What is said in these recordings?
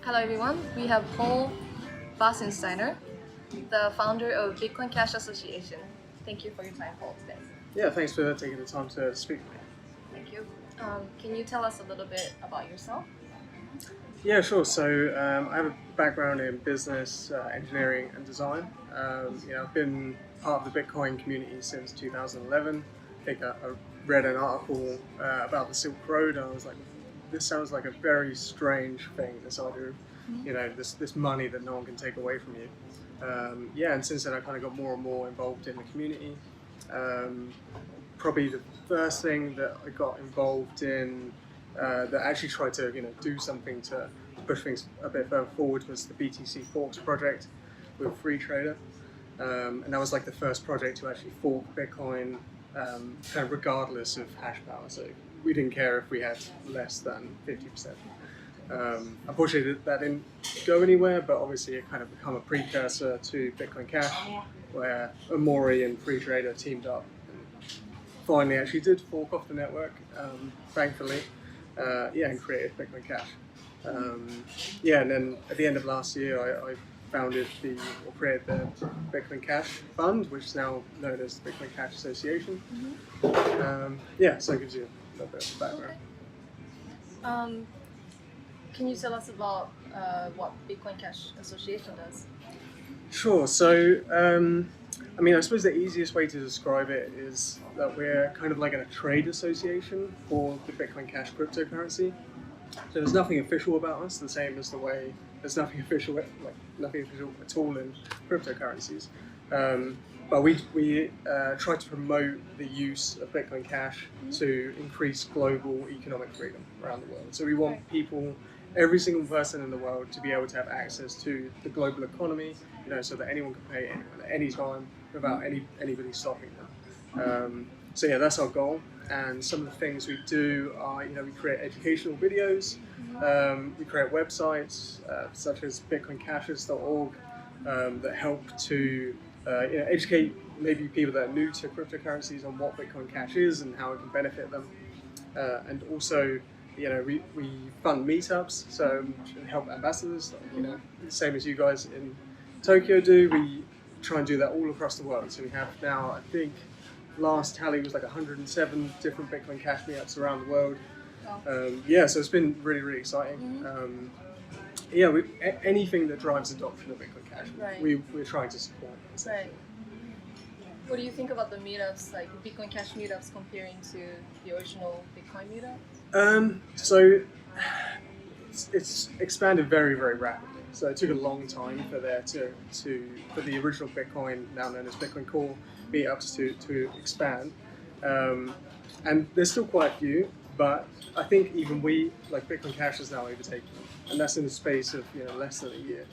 Hello everyone, we have Paul Wasensteiner, the founder of Bitcoin Cash Association. Thank you for your time, Paul, today. Yeah, thanks for taking the time to speak with me. Thank you. Can you tell us a little bit about yourself? Yeah, sure. So I have a background in business, engineering, and design. I've been part of the Bitcoin community since 2011. I think I read an article about the Silk Road, and I was like, this sounds like a very strange thing. This idea of, this money that no one can take away from you. And since then I kind of got more and more involved in the community. Probably the first thing that I got involved in that actually tried to do something to push things a bit further forward was the BTC Forks project with Free Trader, and that was like the first project to actually fork Bitcoin, kind of regardless of hash power. So we didn't care if we had less than 50%. Unfortunately, that didn't go anywhere, but obviously it kind of became a precursor to Bitcoin Cash, where Amori and Free Trader teamed up and finally actually did fork off the network, thankfully, and created Bitcoin Cash. And then at the end of last year, I created the Bitcoin Cash Fund, which is now known as the Bitcoin Cash Association. So it gives you a little bit of background. Okay. Can you tell us about what Bitcoin Cash Association does? Sure. So, I suppose the easiest way to describe it is that we're kind of like a trade association for the Bitcoin Cash cryptocurrency. So there's nothing official about us, the same as the way there's nothing official at all in cryptocurrencies. But we try to promote the use of Bitcoin Cash to increase global economic freedom around the world. So we want people, every single person in the world, to be able to have access to the global economy, so that anyone can pay anyone at any time without anybody stopping them. That's our goal. And some of the things we do are, we create educational videos, we create websites such as bitcoincashes.org that help to educate maybe people that are new to cryptocurrencies on what Bitcoin Cash is and how it can benefit them. And also, we fund meetups, so help ambassadors, same as you guys in Tokyo do. We try and do that all across the world. So we have now, I think, last tally was like 107 different Bitcoin Cash meetups around the world. So it's been really, really exciting. Anything that drives adoption of Bitcoin Cash, we're trying to support. Right. What do you think about the meetups, like Bitcoin Cash meetups, comparing to the original Bitcoin meetup? So it's expanded very, very rapidly. So it took a long time for the original Bitcoin, now known as Bitcoin Core, meetups to expand. And there's still quite a few, but I think even Bitcoin Cash is now overtaking them, and that's in the space of less than a year.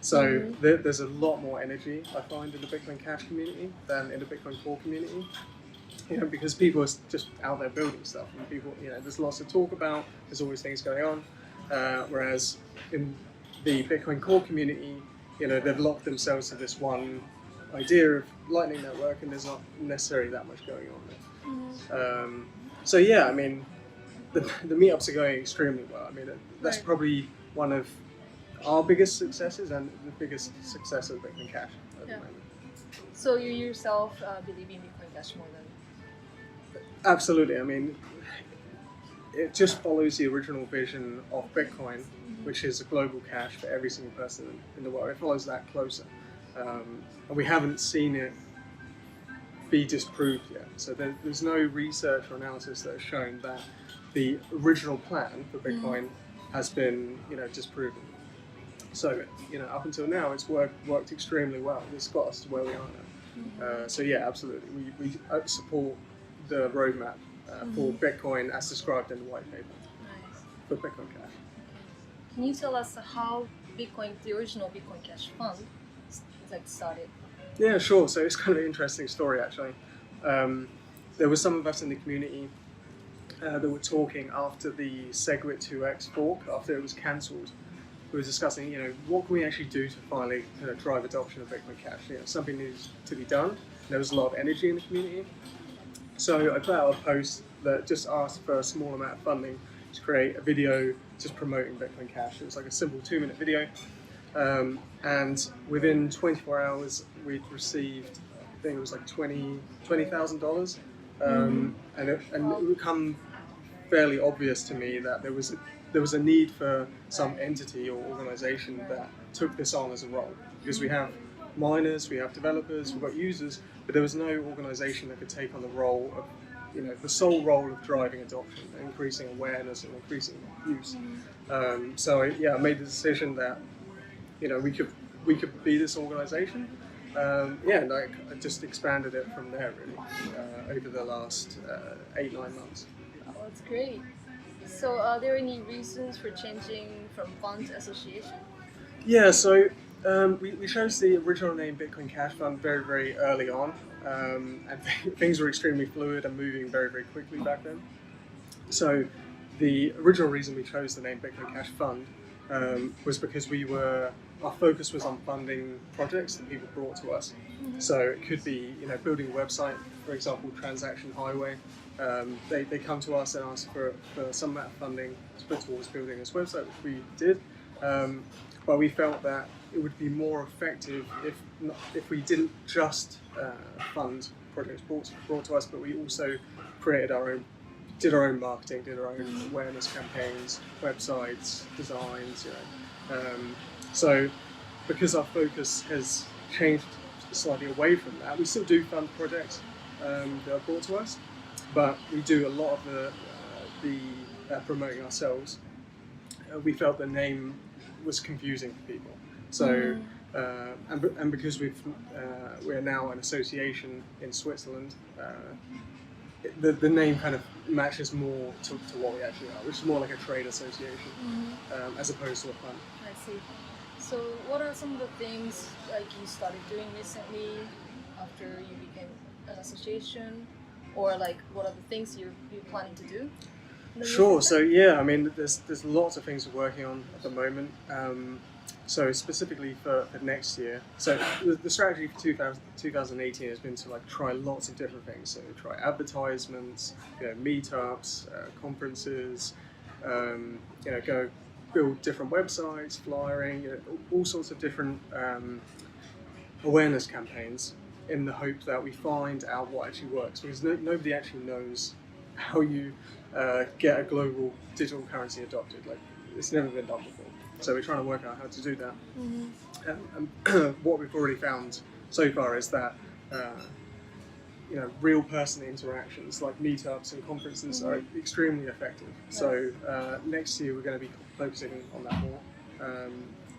So there's a lot more energy, I find, in the Bitcoin Cash community than in the Bitcoin Core community. Because people are just out there building stuff, and people, there's lots to talk about. There's always things going on. Whereas in the Bitcoin Core community, they've locked themselves to this one idea of Lightning Network, and there's not necessarily that much going on there. The meetups are going extremely well. That's probably one of our biggest successes and the biggest success of Bitcoin Cash at the moment. So you yourself believe in Bitcoin Cash more than? Absolutely. It just follows the original vision of Bitcoin, which is a global cash for every single person in the world. It follows that closer. And we haven't seen it be disproved yet. So there's no research or analysis that has shown that the original plan for Bitcoin has been disproven. So up until now, it's worked extremely well. It's got us to where we are now. Absolutely, we support the roadmap for Bitcoin as described in the white paper for Bitcoin Cash. Can you tell us how the original Bitcoin Cash Fund started? Yeah, sure. So it's kind of an interesting story, actually. There were some of us in the community that were talking after the Segwit 2x fork, after it was cancelled. We were discussing, what can we actually do to finally drive adoption of Bitcoin Cash? Something needs to be done. There was a lot of energy in the community. So I put out a post that just asked for a small amount of funding to create a video just promoting Bitcoin Cash. It was like a simple 2-minute video. And within 24 hours, we'd received, I think it was like $20,000. And it become fairly obvious to me that there was a need for some entity or organization that took this on as a role, because we have miners, we have developers, we've got users, but there was no organization that could take on the role of, the sole role of driving adoption, increasing awareness and increasing use. So I made the decision that we could be this organization. And I just expanded it from there really over the last 8-9 months. Oh, that's great. So are there any reasons for changing from fund to association? Yeah, so we chose the original name Bitcoin Cash Fund very, very early on, and things were extremely fluid and moving very, very quickly back then. So the original reason we chose the name Bitcoin Cash Fund was because our focus was on funding projects that people brought to us. So it could be, building a website, for example, Transaction Highway. They come to us and ask for some amount of funding to put towards building this website, which we did. But we felt that it would be more effective if we didn't just fund projects brought to us, but we also did our own marketing, did our own awareness campaigns, websites, designs. So because our focus has changed slightly away from that, we still do fund projects that are brought to us, but we do a lot of the promoting ourselves. We felt the name was confusing for people. So, and because we're now an association in Switzerland, the name kind of matches more to what we actually are, which is more like a trade association as opposed to a fund. I see. So what are some of the things like you started doing recently after you became an association, or like what are the things you're planning to do? Sure. So there's lots of things we're working on at the moment. So specifically for next year, so the strategy for 2018 has been to try lots of different things. So try advertisements, meetups, conferences, go build different websites, flyering, all sorts of different awareness campaigns in the hope that we find out what actually works, because nobody actually knows how you get a global digital currency adopted. It's never been done before. So we're trying to work out how to do that. And what we've already found so far is that real person interactions like meetups and conferences are extremely effective. So next year we're going to be focusing on that more.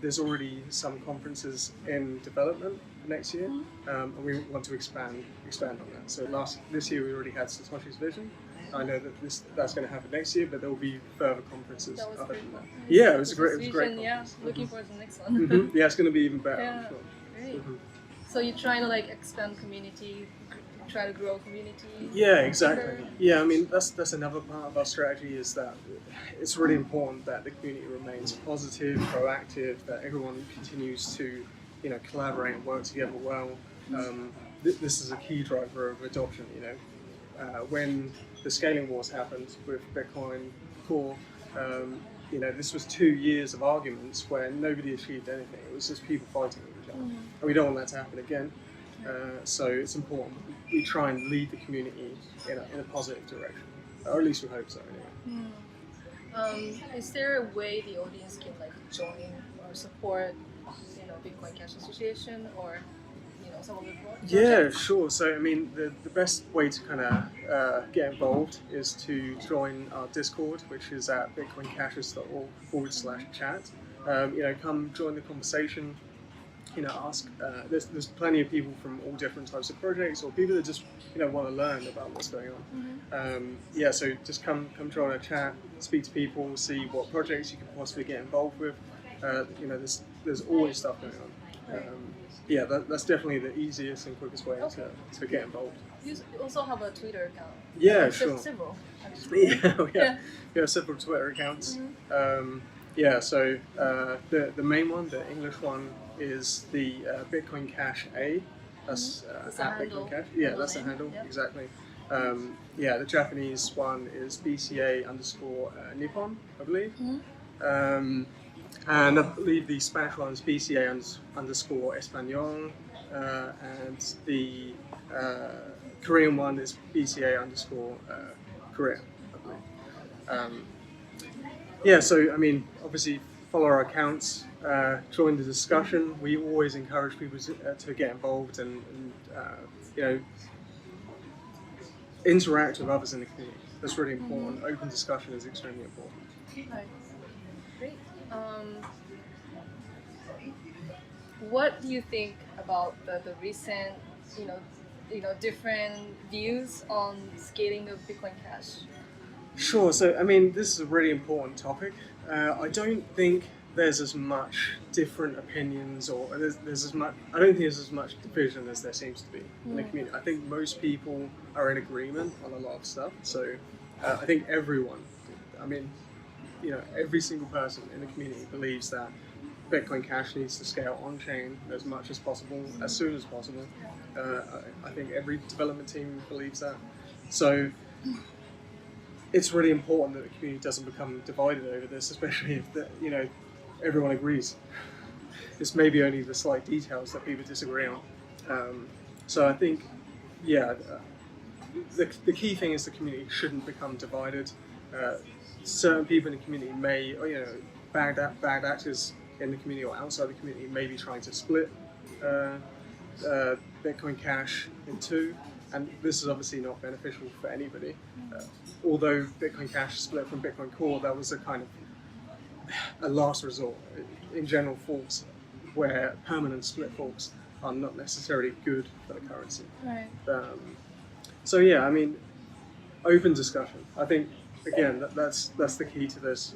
There's already some conferences in development for next year, and we want to expand on that. So this year we already had Satoshi's Vision. I know that that's going to happen next year, but there will be further conferences other than that. Yeah, it was a great conference. Yeah, looking forward to the next one. Yeah, it's going to be even better. Yeah, I'm sure. Great. So you're trying to expand community, try to grow community? Yeah, exactly. Yeah, that's another part of our strategy, is that it's really important that the community remains positive, proactive, that everyone continues to collaborate and work together well. This is a key driver of adoption. When the scaling wars happened with Bitcoin Core, this was 2 years of arguments where nobody achieved anything. It was just people fighting with each other. And we don't want that to happen again. So it's important we try and lead the community in a positive direction, or at least we hope so anyway. Is there a way the audience can join or support Bitcoin Cash Association, or some of the projects? Yeah, sure. So the best way to kind of get involved is to join our Discord, which is at bitcoincashes.org/chat. Come join the conversation. Ask. There's plenty of people from all different types of projects, or people that just want to learn about what's going on. So just come join a chat, speak to people, see what projects you can possibly get involved with. There's always stuff going on. That's definitely the easiest and quickest way to get involved. You also have a Twitter account. Yeah, sure. Several, actually. We have several Twitter accounts. So the main one, the English one, is the Bitcoin Cash A. That's at Bitcoin Cash. Yeah, that's the handle, exactly. Yeah, the Japanese one is BCA underscore Nippon, I believe. And I believe the Spanish one is BCA underscore Espanol, and the Korean one is BCA underscore Korea, I believe. Yeah, so I mean, obviously follow our accounts, join the discussion. We always encourage people to get involved and you know, interact with others in the community. That's really important. Open discussion is extremely important. Right. Great. What do you think about the recent, different views on scaling of Bitcoin Cash? Sure. So, I mean, this is a really important topic. I don't think there's as much different opinions, or there's as much. I don't think there's as much division as there seems to be in the community. I think most people are in agreement on a lot of stuff. So, I think everyone. I mean, every single person in the community believes that Bitcoin Cash needs to scale on chain as much as possible, as soon as possible. I think every development team believes that. So it's really important that the community doesn't become divided over this, especially if everyone agrees. It's maybe only the slight details that people disagree on. So I think, yeah, the key thing is the community shouldn't become divided. Certain people in the community may, bad actors in the community or outside the community may be trying to split Bitcoin Cash in two, and this is obviously not beneficial for anybody. Although Bitcoin Cash split from Bitcoin Core, that was a kind of a last resort. In general, forks where permanent split forks are not necessarily good for the currency. Right. So yeah, I mean, open discussion. I think again that's the key to this.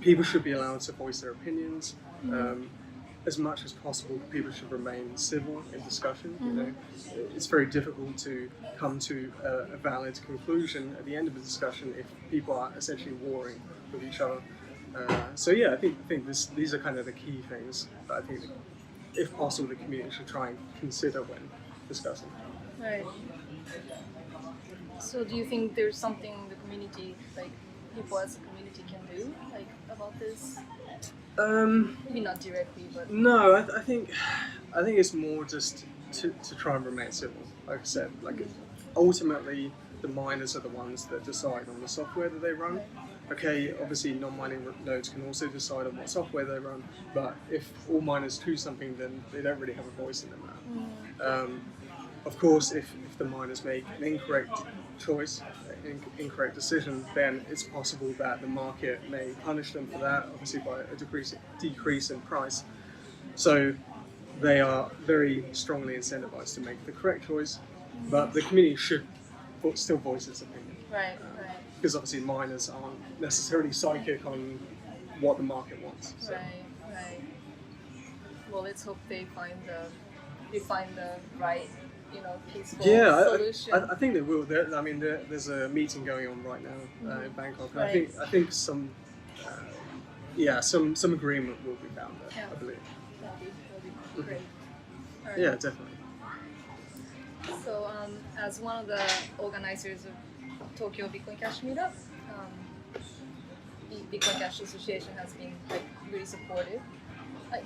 People should be allowed to voice their opinions. As much as possible, people should remain civil in discussion. It's very difficult to come to a valid conclusion at the end of a discussion if people are essentially warring with each other. So yeah, I think these are kind of the key things that I think, if possible, the community should try and consider when discussing. Right. So do you think there's something the community, like people as a community, can do about this? Maybe not directly, but no, I think it's more just to try and remain civil. Like I said, ultimately the miners are the ones that decide on the software that they run. Okay, obviously non-mining nodes can also decide on what software they run, but if all miners choose something, then they don't really have a voice in that. Of course, if the miners make an incorrect choice, incorrect decision, then it's possible that the market may punish them for that, obviously by a decrease in price. So they are very strongly incentivized to make the correct choice, but the community should still voice its opinion. Right. Because obviously miners aren't necessarily psychic on what the market wants. So. Right. Well, let's hope they find the right, peaceful solution. I think they will. There's a meeting going on right now in Bangkok, and Right. I think some agreement will be found there. Yeah. I believe. That'll be great. All right. Yeah, definitely. So, as one of the organizers of Tokyo Bitcoin Cash Meetup, the Bitcoin Cash Association has been really supportive.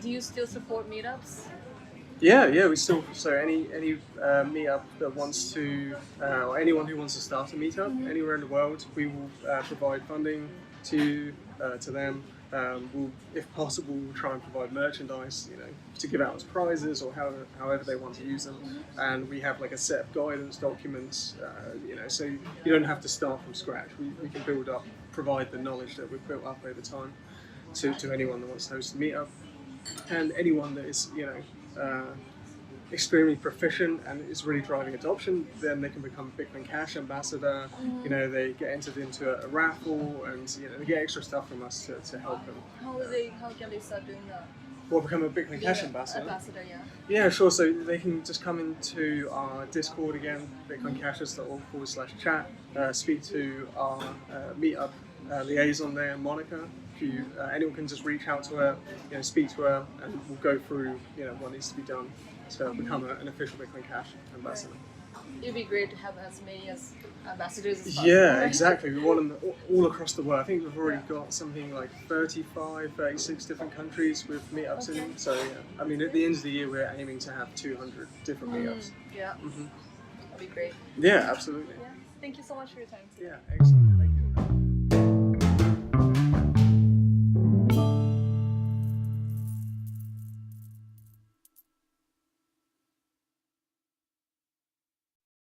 Do you still support meetups? Yeah, we still. So any meetup that wants to, or anyone who wants to start a meetup anywhere in the world, we will provide funding to them. We'll, if possible, we'll try and provide merchandise, to give out as prizes or however they want to use them. And we have a set of guidance documents, so you don't have to start from scratch. We can provide the knowledge that we've built up over time to anyone that wants to host a meetup, and anyone that is, extremely proficient and is really driving adoption, then they can become a Bitcoin Cash ambassador. They get entered into a raffle, and they get extra stuff from us to help them. How can they start doing that? Or become a Bitcoin Cash ambassador. Yeah. Yeah, sure. So they can just come into our Discord again, bitcoincashers.org/chat. Speak to our meetup liaison there, Monica. Anyone can just reach out to her, speak to her, and we'll go through what needs to be done to become an official Bitcoin Cash ambassador. it'd be great to have as many as ambassadors as possible. Yeah, right? exactly. We want them all across the world. I think we've already Yeah. got something like 35, 36 different countries with meetups Okay. in. So, yeah. I mean, at the end of the year, we're aiming to have 200 different meetups. Yeah, Hmm that'd be great. Yeah, absolutely. Yeah. Thank you so much for your time today. Yeah, excellent. Thank you.